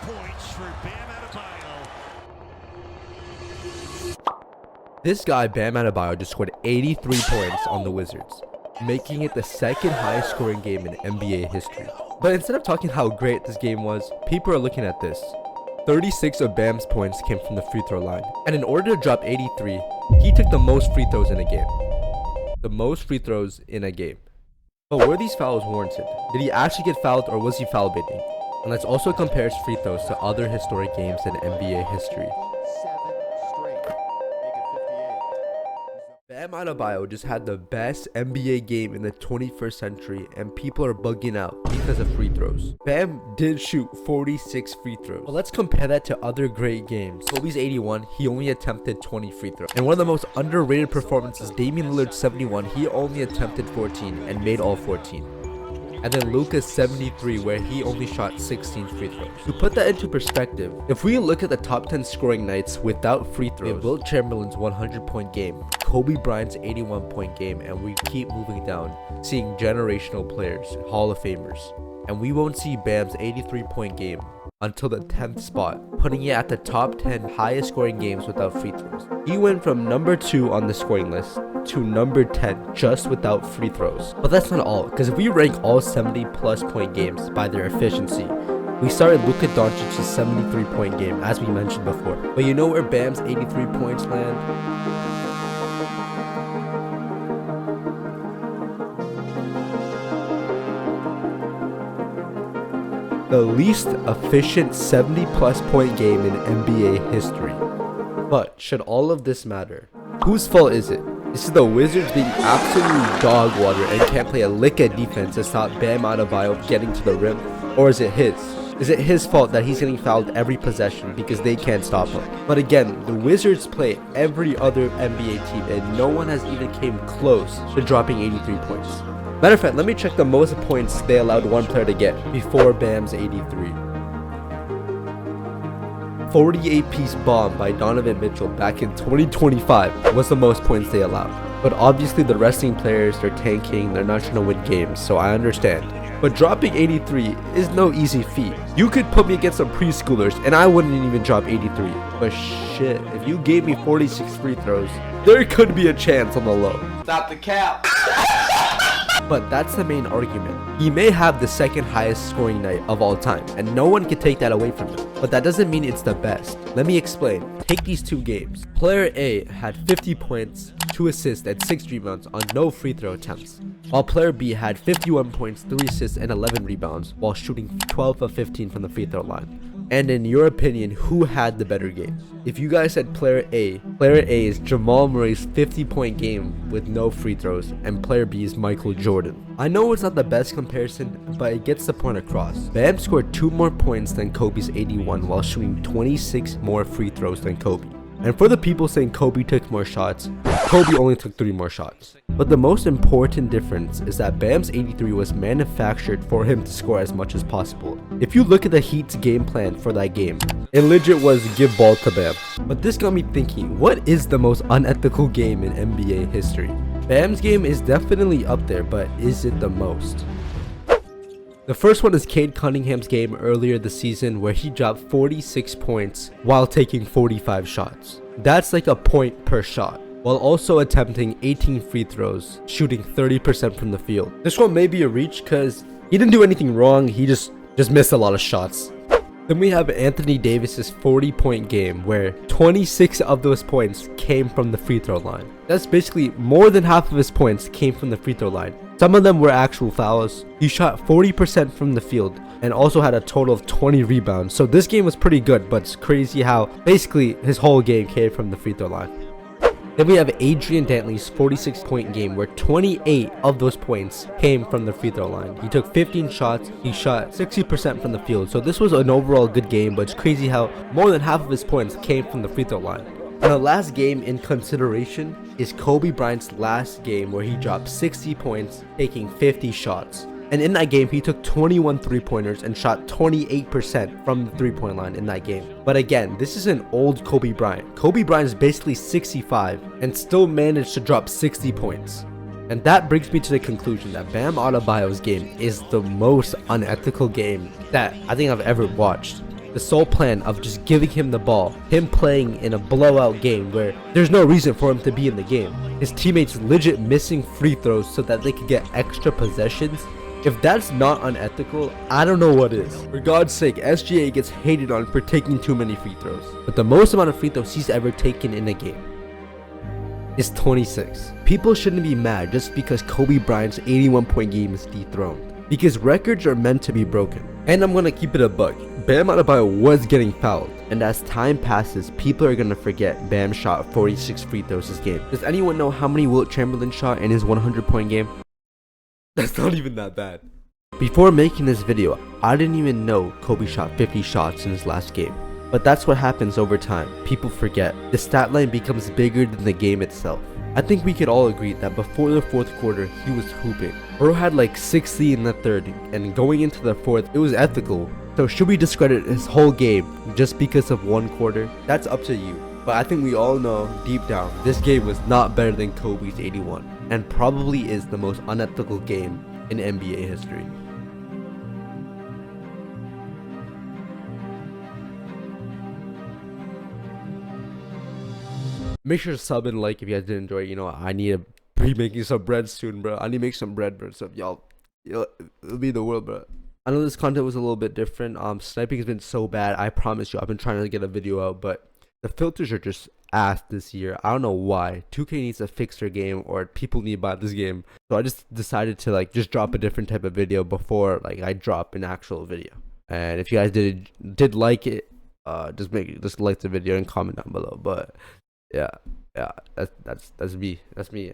points for Bam Adebayo. This guy, Bam Adebayo, just scored 83 points on the Wizards, making it the second highest scoring game in NBA history. But instead of talking how great this game was, people are looking at this. 36 of Bam's points came from the free throw line. And in order to drop 83, he took the most free throws in a game. The most free throws in a game. But were these fouls warranted? Did he actually get fouled or was he foul baiting? And let's also compare his free throws to other historic games in NBA history. Bam Adebayo just had the best NBA game in the 21st century and people are bugging out because of free throws. Bam did shoot 46 free throws. But let's compare that to other great games. Kobe's 81, he only attempted 20 free throws. And one of the most underrated performances, Damian Lillard's 71, he only attempted 14 and made all 14. And then Luka's 73, where he only shot 16 free throws. To put that into perspective, if we look at the top 10 scoring nights without free throws, Wilt Chamberlain's 100-point game, Kobe Bryant's 81-point game, and we keep moving down, seeing generational players, Hall of Famers. And we won't see Bam's 83-point game until the 10th spot, putting it at the top 10 highest scoring games without free throws. He went from number 2 on the scoring list to number 10 just without free throws. But that's not all, because if we rank all 70-plus point games by their efficiency, we started Luka Doncic's 73-point game, as we mentioned before. But you know where Bam's 83 points land? The least efficient 70-plus point game in NBA history. But should all of this matter? Whose fault is it? Is it the Wizards being absolutely dog water and can't play a lick of defense to stop Bam Adebayo getting to the rim? Or is it his? Is it his fault that he's getting fouled every possession because they can't stop him? But again, the Wizards play every other NBA team and no one has even came close to dropping 83 points. Matter of fact, let me check the most points they allowed one player to get before Bam's 83. 48-piece bomb by Donovan Mitchell back in 2025 was the most points they allowed. But obviously the resting players, they're tanking, they're not trying to win games, so I understand. But dropping 83 is no easy feat. You could put me against some preschoolers and I wouldn't even drop 83. But shit, if you gave me 46 free throws, there could be a chance on the low. Stop the cap. But that's the main argument. He may have the second highest scoring night of all time, and no one can take that away from him. But that doesn't mean it's the best. Let me explain. Take these two games. Player A had 50 points, 2 assists, and 6 rebounds on no free throw attempts, while player B had 51 points, 3 assists, and 11 rebounds while shooting 12 of 15 from the free throw line. And in your opinion, who had the better game? If you guys said player A is Jamal Murray's 50-point game with no free throws, and player B is Michael Jordan. I know it's not the best comparison, but it gets the point across. Bam scored 2 more points than Kobe's 81 while shooting 26 more free throws than Kobe. And for the people saying Kobe took more shots, Kobe only took 3 more shots. But the most important difference is that Bam's 83 was manufactured for him to score as much as possible. If you look at the Heat's game plan for that game, it legit was give ball to Bam. But this got me thinking, what is the most unethical game in NBA history? Bam's game is definitely up there, but is it the most? The first one is Cade Cunningham's game earlier this season where he dropped 46 points while taking 45 shots. That's like a point per shot, while also attempting 18 free throws, shooting 30% from the field. This one may be a reach because he didn't do anything wrong, he just missed a lot of shots. Then we have Anthony Davis's 40-point game where 26 of those points came from the free throw line. That's basically more than half of his points came from the free throw line. Some of them were actual fouls. He shot 40% from the field and also had a total of 20 rebounds. So this game was pretty good, but it's crazy how basically his whole game came from the free throw line. Then we have Adrian Dantley's 46-point game where 28 of those points came from the free throw line. He took 15 shots, he shot 60% from the field. So this was an overall good game, but it's crazy how more than half of his points came from the free throw line. And the last game in consideration is Kobe Bryant's last game where he dropped 60 points, taking 50 shots. And in that game, he took 21 3-pointers and shot 28% from the 3-point line in that game. But again, this is an old Kobe Bryant. Kobe Bryant is basically 65 and still managed to drop 60 points. And that brings me to the conclusion that Bam Adebayo's game is the most unethical game that I think I've ever watched. The sole plan of just giving him the ball, him playing in a blowout game where there's no reason for him to be in the game, his teammates legit missing free throws so that they could get extra possessions. If that's not unethical, I don't know what is. For God's sake, SGA gets hated on for taking too many free throws, but the most amount of free throws he's ever taken in a game is 26. People shouldn't be mad just because Kobe Bryant's 81-point game is dethroned, because records are meant to be broken. And I'm gonna keep it a buck. Bam Adebayo was getting fouled, and as time passes, people are gonna forget Bam shot 46 free throws this game. Does anyone know how many Wilt Chamberlain shot in his 100-point game? That's not even that bad. Before making this video, I didn't even know Kobe shot 50 shots in his last game. But that's what happens over time. People forget. The stat line becomes bigger than the game itself. I think we could all agree that before the fourth quarter, he was hooping. Bro had like 60 in the third, and going into the fourth, it was ethical. So should we discredit his whole game just because of one quarter? That's up to you. But I think we all know deep down, this game was not better than Kobe's 81, and probably is the most unethical game in NBA history. Make sure to sub and like if you guys did enjoy it. You know, I need to be making some bread soon, bro. I need to make some bread, bro. So y'all, it'll be the world, bro. I know this content was a little bit different. Sniping has been so bad. I promise you, I've been trying to get a video out, but the filters are just ass this year. I don't know why. 2K needs to fix their game, or people need to buy this game. So I just decided to like just drop a different type of video before like I drop an actual video. And if you guys did like it, just like the video and comment down below. But yeah, that's me. That's me.